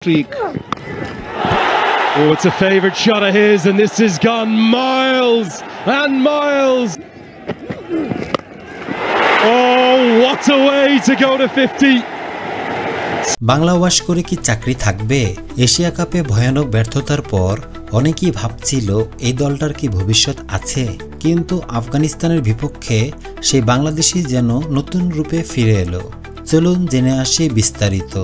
Streak. Oh, it's a favoured shot of his, and this has gone miles and miles. Oh, what a way to go to 50. Bangla wash করে কি চাকরি থাকবে? Asia কাপে ভয়ানক ব্যর্থতার পর অনেকেই ভাবছিল এই দলটার কি ভবিষ্যৎ আছে, কিন্তু আফগানিস্তানের বিপক্ষে সেই বাংলাদেশই যেন নতুন রূপে ফিরে এলো। চলুন জেনে আসি বিস্তারিত।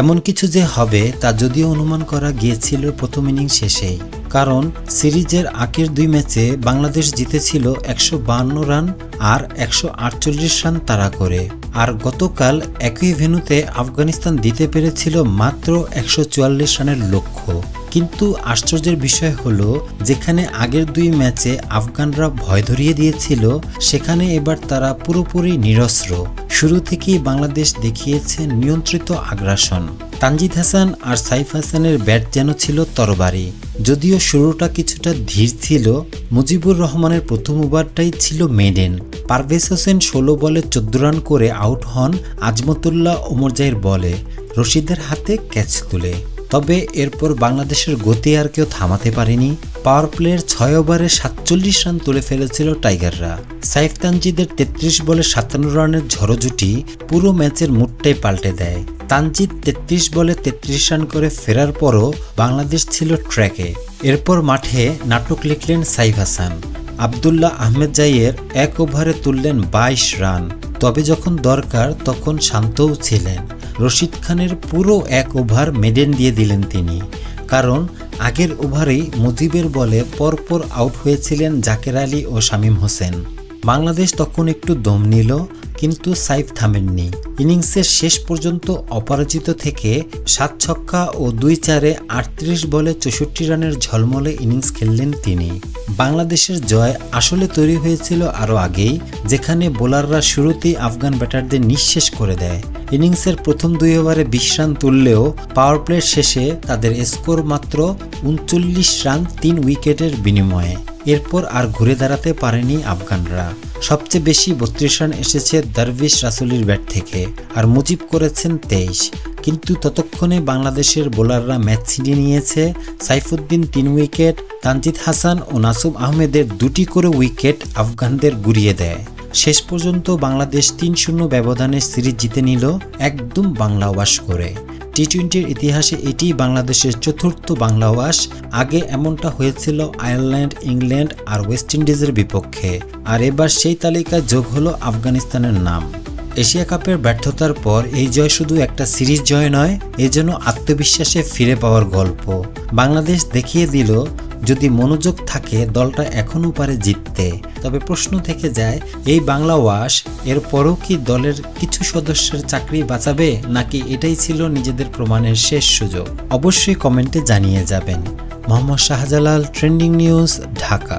এমন কিছু যে হবে তা যদিও অনুমান করা গিয়েছিল প্রথম ইনিংস শেষেই, কারণ সিরিজের আগের দুই ম্যাচে বাংলাদেশ জিতেছিল 152 রান আর 148 রান তাড়া করে, আর গতকাল একই ভেন্যুতে আফগানিস্তান দিতে পেরেছিল মাত্র 144 রানের লক্ষ্য। কিন্তু আশ্চর্যের বিষয় হলো, যেখানে আগের দুই ম্যাচে আফগানরা ভয় ধরিয়ে দিয়েছিল, সেখানে এবার তারা পুরোপুরি নিরস্ত্র। শুরু থেকেই বাংলাদেশ দেখিয়েছে নিয়ন্ত্রিত আগ্রাসন। তানজিদ হাসান আর সাইফ হাসানের ব্যাট যেন ছিল তরবারি। যদিও শুরুটা কিছুটা ধীর ছিল, মুজিবুর রহমানের প্রথম ওভারটাই ছিল মেডেন। পারভেজ হোসেন 16 বলে 14 রান করে আউট হন আজমতুল্লাহ ওমরজাইয়ের বলে, রশিদের হাতে ক্যাচ তুলে। তবে এরপর বাংলাদেশের গতি আর কেউ থামাতে পারেনি। পাওয়ার প্লের 6 ওভারে 47 রান তুলে ফেলেছিল টাইগাররা। সাইফ তানজিদের 33 বলে 57 রানের ঝড়ো জুটি পুরো ম্যাচের মুডটাই পাল্টে দেয়। তানজিদ 33 বলে 33 রান করে ফেরার পরও বাংলাদেশ ছিল ট্র্যাকে। এরপর মাঠে নাটক লিখলেন সাইফ হাসান। আবদুল্লাহ আহমেদ জাইয়ের 1 ওভারে তুললেন 22 রান। তবে যখন দরকার তখন শান্তও ছিলেন। রশিদ খানের পুরো 1 ওভার মেডেন দিয়ে দিলেন তিনি, কারণ আগের ওভারেই মুজিবের বলে পরপর আউট হয়েছিলেন জাকের আলী ও শামীম হোসেন। বাংলাদেশ তখন একটু দম নিল, কিন্তু সাইফ থামেননি। ইনিংসের শেষ পর্যন্ত অপরাজিত থেকে 7 ছক্কা ও 2 চারে 38 বলে 64 রানের ঝলমলে ইনিংস খেললেন তিনি। বাংলাদেশের জয় আসলে তৈরি হয়েছিল আরও আগেই, যেখানে বোলাররা শুরুতেই আফগান ব্যাটারদের নিঃশেষ করে দেয়। ইনিংসের প্রথম 2 ওভারে 20 রান তুললেও পাওয়ার প্লের শেষে তাদের স্কোর মাত্র 39 রান 3 উইকেটের বিনিময়ে। এরপর আর ঘুরে দাঁড়াতে পারেনি আফগানরা। সবচেয়ে বেশি 32 রান এসেছে দারভিশ রাসুলির ব্যাট থেকে, আর মুজিব করেছেন 23। কিন্তু ততক্ষণে বাংলাদেশের বোলাররা ম্যাচ ছিনিয়ে নিয়েছে। সাইফুদ্দিন 3 উইকেট, তানজিদ হাসান ও নাসুম আহমেদের 2টি করে উইকেট আফগানদের গুড়িয়ে দেয়। শেষ পর্যন্ত বাংলাদেশ 3-0 ব্যবধানে সিরিজ জিতে নিল, একদম বাংলা ওয়াশ করে। টি-20-র ইতিহাসে এটি বাংলাদেশের 4র্থ বাংলা ওয়াশ। আগে এমনটা হয়েছিল আয়ারল্যান্ড, ইংল্যান্ড আর ওয়েস্ট ইন্ডিজের বিপক্ষে, আর এবার সেই তালিকায় যোগ হলো আফগানিস্তানের নাম। এশিয়া কাপের ব্যর্থতার পর এই জয় শুধু একটা সিরিজ জয় নয়, এ যেন আত্মবিশ্বাসে ফিরে পাওয়ার গল্প। বাংলাদেশ দেখিয়ে দিল, যদি মনোযোগ থাকে দলটা এখনও পারে জিততে। তবে প্রশ্ন থেকে যায়, এই বাংলা ওয়াশ এরপরও কি দলের কিছু সদস্যের চাকরি বাঁচাবে, নাকি এটাই ছিল নিজেদের প্রমাণের শেষ সুযোগ? অবশ্যই কমেন্টে জানিয়ে যাবেন। Mohammad Shahjalal, trending news, Dhaka.